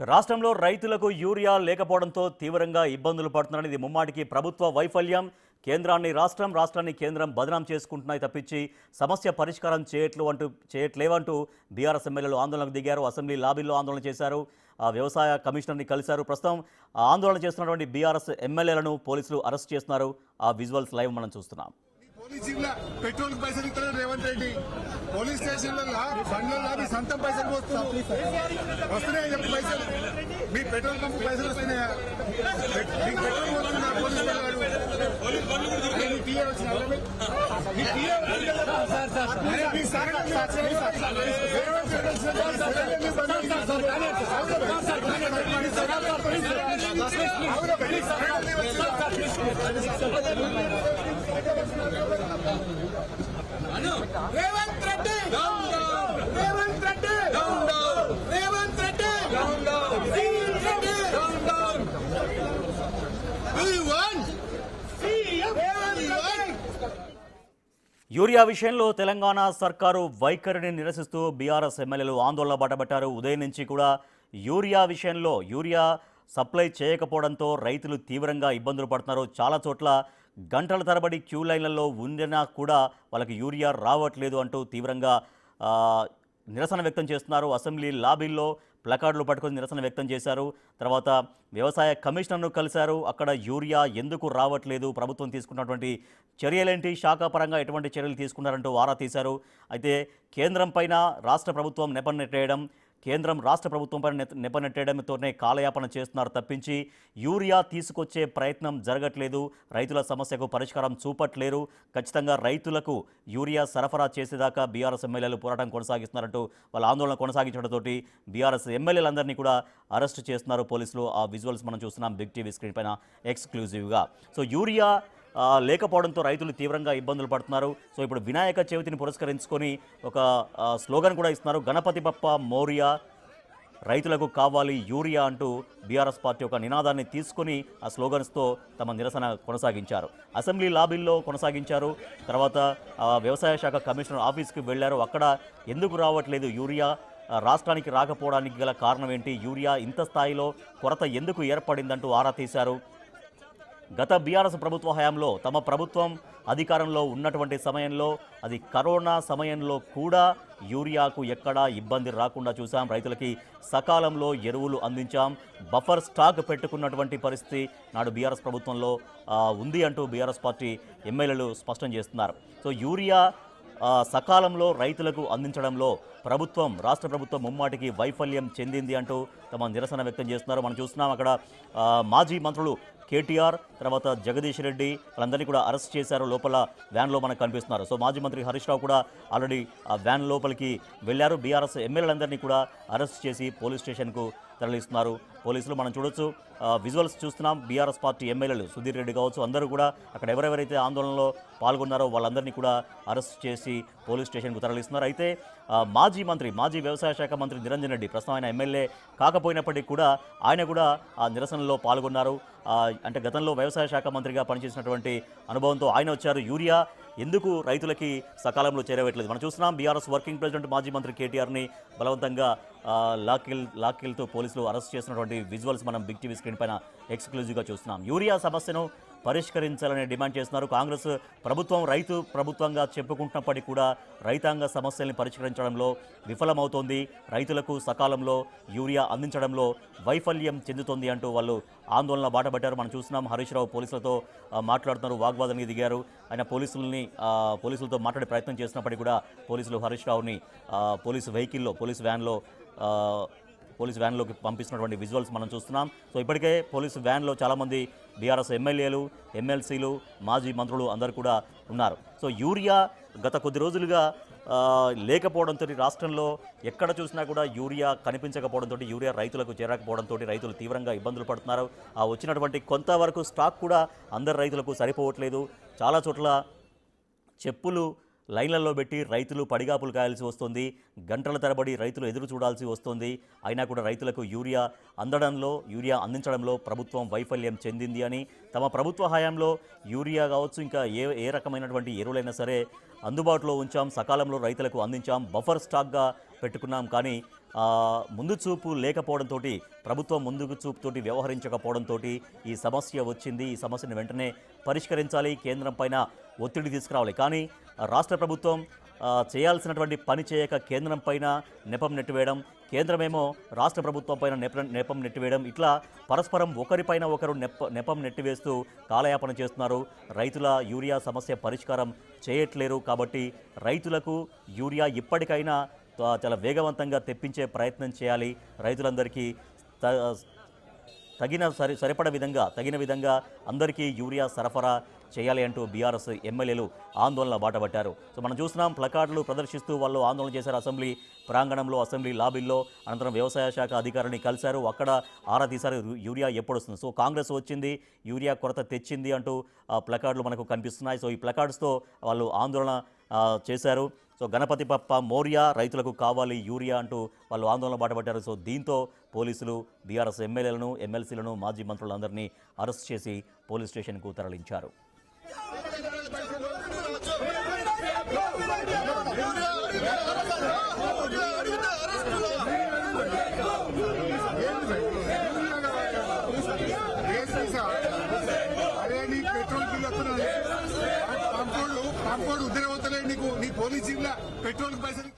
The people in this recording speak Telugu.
రాష్ట్రంలో రైతులకు యూరియా లేకపోవడంతో తీవ్రంగా ఇబ్బందులు పడుతున్నారని ఇది ముమ్మాటికి ప్రభుత్వ వైఫల్యం. కేంద్రాన్ని రాష్ట్రాన్ని కేంద్రం బదనాం చేసుకుంటున్నాయి తప్పించి సమస్య పరిష్కారం చేయట్లేవంటూ బీఆర్ఎస్ ఎమ్మెల్యేలు ఆందోళనకు దిగారు. అసెంబ్లీ లాబీల్లో ఆందోళన చేశారు. వ్యవసాయ కమిషనర్ని కలిశారు. ప్రస్తుతం ఆందోళన చేస్తున్నటువంటి బీఆర్ఎస్ ఎమ్మెల్యేలను పోలీసులు అరెస్ట్ చేస్తున్నారు. ఆ విజువల్స్ లైవ్ మనం చూస్తున్నాం. పెట్రోల్ పైసలు ఇస్తారు రేవంత్ రెడ్డి. పోలీస్ స్టేషన్లలో బండ్లలో సొంతం పైసలు వస్తున్నాయి చెప్పి పైసలు మీ పెట్రోల్ పంప్ పైసలు వస్తున్నాయా? మీ పెట్రోల్ పోతున్నా పోలీస్ రేవంత్ రెడ్డి రేవంత్ రెడ్డి రేవంత్ రెడ్డి యూరియా విషయంలో తెలంగాణ సర్కారు వైఖరిని నిరసిస్తూ బీఆర్ఎస్ ఎమ్మెల్యేలు ఆందోళన బాటపట్టారు. ఉదయం నుంచి కూడా యూరియా సప్లై చేయకపోవడంతో రైతులు తీవ్రంగా ఇబ్బందులు పడుతున్నారు. చాలా చోట్ల గంటల తరబడి క్యూ లైన్లలో ఉండినా కూడా వాళ్ళకి యూరియా రావట్లేదు అంటూ తీవ్రంగా నిరసన వ్యక్తం చేస్తున్నారు. అసెంబ్లీ లాబీల్లో ప్లకార్డులు పట్టుకొని నిరసన వ్యక్తం చేశారు. తర్వాత వ్యవసాయ కమిషనర్ను కలిశారు. అక్కడ యూరియా ఎందుకు రావట్లేదు, ప్రభుత్వం తీసుకున్నటువంటి చర్యలేంటి, శాఖాపరంగా ఎటువంటి చర్యలు తీసుకున్నారంటూ ఆరా తీశారు. అయితే కేంద్రం పైన రాష్ట్ర ప్రభుత్వం నెపనెట్టేయడంతోనే కాలయాపన చేస్తున్నారు తప్పించి యూరియా తీసుకొచ్చే ప్రయత్నం జరగట్లేదు. రైతుల సమస్యకు పరిష్కారం చూపట్లేరు. ఖచ్చితంగా రైతులకు యూరియా సరఫరా చేసేదాకా బీఆర్ఎస్ ఎమ్మెల్యేలు పోరాటం కొనసాగిస్తున్నారంటూ వాళ్ళ ఆందోళన కొనసాగించడంతో బీఆర్ఎస్ ఎమ్మెల్యేలందరినీ కూడా అరెస్ట్ చేస్తున్నారు పోలీసులు. ఆ విజువల్స్ మనం చూస్తున్నాం బిగ్ టీవీ స్క్రీన్ పైన ఎక్స్క్లూజివ్గా. సో యూరియా లేకపోవడంతో రైతులు తీవ్రంగా ఇబ్బందులు పడుతున్నారు. సో ఇప్పుడు వినాయక చవితిని పురస్కరించుకొని ఒక స్లోగన్ కూడా ఇస్తున్నారు. గణపతి బప్ప మోరియా, రైతులకు కావాలి యూరియా అంటూ బీఆర్ఎస్ పార్టీ ఒక నినాదాన్ని తీసుకొని ఆ స్లోగన్స్తో తమ నిరసన కొనసాగించారు. అసెంబ్లీ లాబీల్లో కొనసాగించారు. తర్వాత వ్యవసాయ శాఖ కమిషనర్ ఆఫీస్కి వెళ్లారు. అక్కడ ఎందుకు రావట్లేదు యూరియా, రాష్ట్రానికి రాకపోవడానికి గల కారణం ఏంటి, యూరియా ఇంత స్థాయిలో కొరత ఎందుకు ఏర్పడిందంటూ ఆరా తీశారు. గత బీఆర్ఎస్ ప్రభుత్వ హయాంలో తమ ప్రభుత్వం అధికారంలో ఉన్నటువంటి సమయంలో, అది కరోనా సమయంలో కూడా యూరియాకు ఎక్కడా ఇబ్బంది రాకుండా చూసాం. రైతులకి సకాలంలో ఎరువులు అందించాం. బఫర్ స్టాక్ పెట్టుకున్నటువంటి పరిస్థితి నాడు బీఆర్ఎస్ ప్రభుత్వంలో ఉంది అంటూ బీఆర్ఎస్ పార్టీ ఎమ్మెల్యేలు స్పష్టం చేస్తున్నారు. సో యూరియా సకాలంలో రైతులకు అందించడంలో రాష్ట్ర ప్రభుత్వం ముమ్మాటికి వైఫల్యం చెందింది అంటూ తమ నిరసన వ్యక్తం చేస్తున్నారు. మనం చూస్తున్నాం అక్కడ మాజీ మంత్రులు కేటీఆర్, తర్వాత జగదీష్ రెడ్డి వాళ్ళందరినీ కూడా అరెస్ట్ చేశారు. లోపల వ్యాన్లో మనకు కనిపిస్తున్నారు. సో మాజీ మంత్రి హరీష్ రావు కూడా ఆల్రెడీ ఆ వ్యాన్ లోపలికి వెళ్ళారు. బీఆర్ఎస్ ఎమ్మెల్యేలందరినీ కూడా అరెస్ట్ చేసి పోలీస్ స్టేషన్కు తరలిస్తున్నారు పోలీసులు. మనం చూడొచ్చు, విజువల్స్ చూస్తున్నాం. బీఆర్ఎస్ పార్టీ ఎమ్మెల్యేలు సుధీర్ రెడ్డి కావచ్చు, అందరూ కూడా అక్కడ ఎవరెవరైతే ఆందోళనలో పాల్గొన్నారో వాళ్ళందరినీ కూడా అరెస్ట్ చేసి పోలీస్ స్టేషన్కు తరలిస్తున్నారు. అయితే మాజీ వ్యవసాయ శాఖ మంత్రి నిరంజన్ రెడ్డి, ప్రస్తుతం ఆయన ఎమ్మెల్యే కాకపోయినప్పటికీ కూడా ఆయన కూడా ఆ నిరసనలో పాల్గొన్నారు. అంటే గతంలో వ్యవసాయ శాఖ మంత్రిగా పనిచేసినటువంటి అనుభవంతో ఆయన వచ్చారు. యూరియా ఎందుకు రైతులకి సకాలంలో చేరవేయట్లేదు మనం చూస్తున్నాం. బీఆర్ఎస్ వర్కింగ్ ప్రెసిడెంట్ మాజీ మంత్రి కేటీఆర్ని బలవంతంగా లాక్కిల్తో పోలీసులు అరెస్ట్ చేసినటువంటి విజువల్స్ మనం బిగ్ టీవీ స్క్రీన్ పైన ఎక్స్క్లూజివ్గా చూస్తున్నాం. యూరియా సమస్యను పరిష్కరించాలని డిమాండ్ చేస్తున్నారు. కాంగ్రెస్ ప్రభుత్వం రైతు ప్రభుత్వంగా చెప్పుకుంటున్నప్పటికీ కూడా రైతాంగ సమస్యల్ని పరిష్కరించడంలో విఫలమవుతోంది. రైతులకు సకాలంలో యూరియా అందించడంలో వైఫల్యం చెందుతోంది అంటూ వాళ్ళు ఆందోళన బాటపట్టారు. మనం చూస్తున్నాం హరీష్ రావు పోలీసులతో మాట్లాడుతున్నారు, వాగ్వాదానికి దిగారు. ఆయన పోలీసులతో మాట్లాడే ప్రయత్నం చేసినప్పటికీ కూడా పోలీసులు హరీష్ రావుని పోలీస్ వ్యాన్లోకి పంపిస్తున్నటువంటి విజువల్స్ మనం చూస్తున్నాం. సో ఇప్పటికే పోలీసు వ్యాన్లో చాలామంది బీఆర్ఎస్ ఎమ్మెల్యేలు, ఎమ్మెల్సీలు, మాజీ మంత్రులు అందరూ కూడా ఉన్నారు. సో యూరియా గత కొద్ది రోజులుగా లేకపోవడంతో రాష్ట్రంలో ఎక్కడ చూసినా కూడా యూరియా కనిపించకపోవడంతో, యూరియా రైతులకు చేరకపోవడంతో రైతులు తీవ్రంగా ఇబ్బందులు పడుతున్నారు. వచ్చినటువంటి కొంతవరకు స్టాక్ కూడా అందరు రైతులకు సరిపోవట్లేదు. చాలా చోట్ల చెప్పులు లైన్లలో పెట్టి రైతులు పడిగాపులు కాయాల్సి వస్తుంది. గంటల తరబడి రైతులు ఎదురు చూడాల్సి వస్తుంది. అయినా కూడా రైతులకు యూరియా అందించడంలో ప్రభుత్వం వైఫల్యం చెందింది అని, తమ ప్రభుత్వ హయాంలో యూరియా కావచ్చు, ఇంకా ఏ రకమైనటువంటి ఎరువులైనా సరే అందుబాటులో ఉంచాం, సకాలంలో రైతులకు అందించాం, బఫర్ స్టాక్గా పెట్టుకున్నాం. కానీ ముందు చూపు లేకపోవడంతో ప్రభుత్వం ముందుకు చూపుతోటి వ్యవహరించకపోవడంతో ఈ సమస్య వచ్చింది. ఈ సమస్యను వెంటనే పరిష్కరించాలి, కేంద్రం పైన ఒత్తిడి తీసుకురావాలి. కానీ రాష్ట్ర ప్రభుత్వం చేయాల్సినటువంటి పని చేయక కేంద్రం పైన నెపం నెట్టివేయడం, కేంద్రమేమో రాష్ట్ర ప్రభుత్వం పైన నెపం నెట్టివేయడం, ఇట్లా పరస్పరం ఒకరిపైన ఒకరు నెపం నెట్టివేస్తూ కాలయాపన చేస్తున్నారు. రైతుల యూరియా సమస్య పరిష్కారం చేయట్లేరు. కాబట్టి రైతులకు యూరియా ఇప్పటికైనా చాలా వేగవంతంగా తెప్పించే ప్రయత్నం చేయాలి. రైతులందరికీ తగిన విధంగా అందరికీ యూరియా సరఫరా చేయాలి అంటూ బీఆర్ఎస్ ఎమ్మెల్యేలు ఆందోళన బాటపట్టారు. సో మనం చూస్తున్నాం, ప్లకార్డులు ప్రదర్శిస్తూ వాళ్ళు ఆందోళన చేశారు అసెంబ్లీ ప్రాంగణంలో, అసెంబ్లీ లాబీల్లో. అనంతరం వ్యవసాయ శాఖ అధికారిని కలిశారు, అక్కడ ఆరా తీశారు యూరియా ఎప్పుడు వస్తుంది. సో కాంగ్రెస్ వచ్చింది, యూరియా కొరత తెచ్చింది అంటూ ప్లకార్డులు మనకు కనిపిస్తున్నాయి. సో ఈ ప్లకార్డ్స్తో వాళ్ళు ఆందోళన చేశారు. సో గణపతి బప్ప మోరియా, రైతులకు కావాలి యూరియా అంటూ వాళ్ళు ఆందోళన బాటపట్టారు. సో దీంతో పోలీసులు బీఆర్ఎస్ ఎమ్మెల్యేలను, ఎమ్మెల్సీలను, మాజీ మంత్రులందరినీ అరెస్ట్ చేసి పోలీస్ స్టేషన్కు తరలించారు. అరే నీ పెట్రోల్ బిల్ వస్తున్నాడు, పంపోడు ఉద్దరవుతలే నీకు, నీ పోలీస్ జీవుల పెట్రోల్ పైసలు